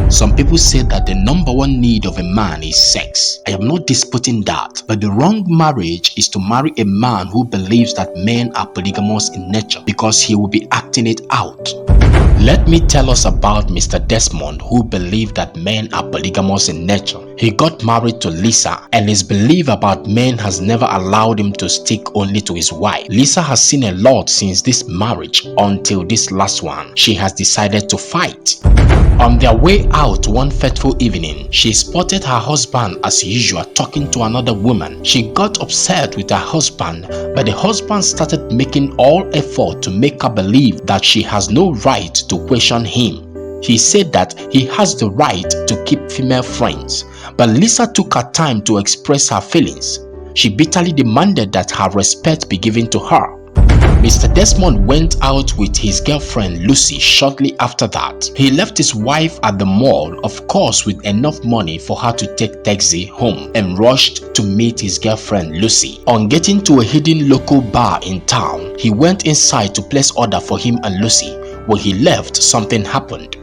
Some people say that the number one need of a man is sex. I am not disputing that, but the wrong marriage is to marry a man who believes that men are polygamous in nature, because he will be acting it out. Let me tell us about Mr. Desmond, who believed that men are polygamous in nature. He got married to Lisa, and his belief about men has never allowed him to stick only to his wife. Lisa has seen a lot since this marriage until this last one. She has decided to fight. On their way out one fateful evening, she spotted her husband as usual talking to another woman. She got upset with her husband, but the husband started making all effort to make her believe that she has no right to question him. He said that he has the right to keep female friends, but Lisa took her time to express her feelings. She bitterly demanded that her respect be given to her. Mr. Desmond went out with his girlfriend Lucy shortly after that. He left his wife at the mall, of course with enough money for her to take taxi home, and rushed to meet his girlfriend Lucy. On getting to a hidden local bar in town, he went inside to place order for him and Lucy. When he left, something happened.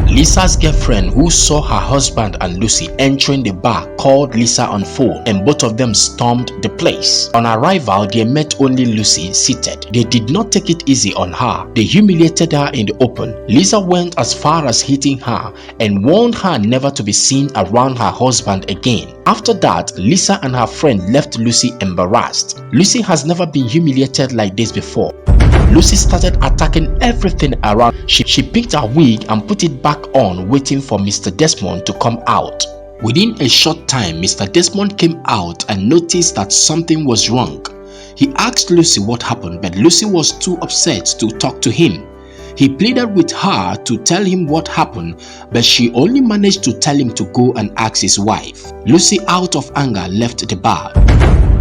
Lisa's girlfriend, who saw her husband and Lucy entering the bar, called Lisa on phone, and both of them stormed the place. On arrival, they met only Lucy seated. They did not take it easy on her. They humiliated her in the open. Lisa went as far as hitting her and warned her never to be seen around her husband again. After that, Lisa and her friend left Lucy embarrassed. Lucy has never been humiliated like this before. Lucy started attacking everything around. She picked her wig and put it back on, waiting for Mr. Desmond to come out. Within a short time, Mr. Desmond came out and noticed that something was wrong. He asked Lucy what happened, but Lucy was too upset to talk to him. He pleaded with her to tell him what happened, but she only managed to tell him to go and ask his wife. Lucy, out of anger, left the bar.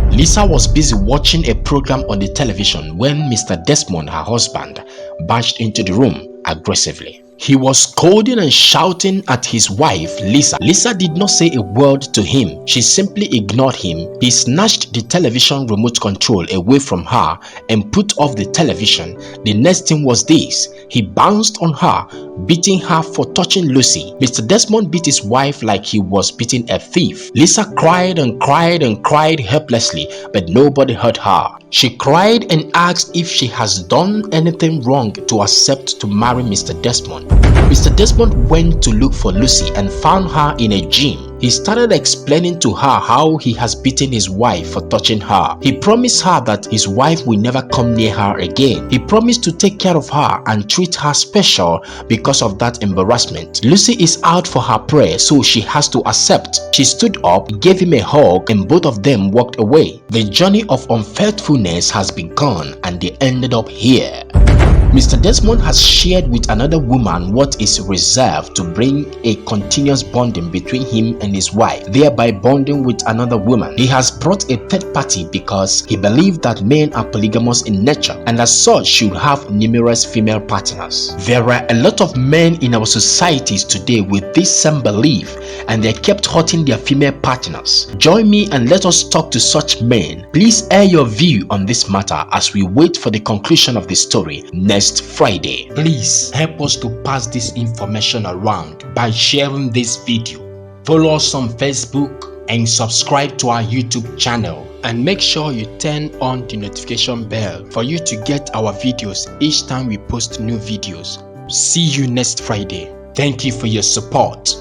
Lisa was busy watching a program on the television when Mr. Desmond, her husband, barged into the room aggressively. He was scolding and shouting at his wife, Lisa. Lisa did not say a word to him. She simply ignored him. He snatched the television remote control away from her and put off the television. The next thing was this: he bounced on her, beating her for touching Lucy. Mr. Desmond beat his wife like he was beating a thief. Lisa cried and cried and cried helplessly, but nobody heard her. She cried and asked if she has done anything wrong to accept to marry Mr. Desmond. Mr. Desmond went to look for Lucy and found her in a gym. He started explaining to her how he has beaten his wife for touching her. He promised her that his wife will never come near her again. He promised to take care of her and treat her special because of that embarrassment. Lucy is out for her prayer, so she has to accept. She stood up, gave him a hug, and both of them walked away. The journey of unfaithfulness has begun, and they ended up here. Mr. Desmond has shared with another woman what is reserved to bring a continuous bonding between him and his wife, thereby bonding with another woman. He has brought a third party because he believed that men are polygamous in nature and as such should have numerous female partners. There are a lot of men in our societies today with this same belief, and they kept hurting their female partners. Join me and let us talk to such men. Please air your view on this matter as we wait for the conclusion of the story next Friday. Please help us to pass this information around by sharing this video. Follow us on Facebook and subscribe to our YouTube channel, and make sure you turn on the notification bell for you to get our videos each time we post new videos. See you next Friday. Thank you for your support.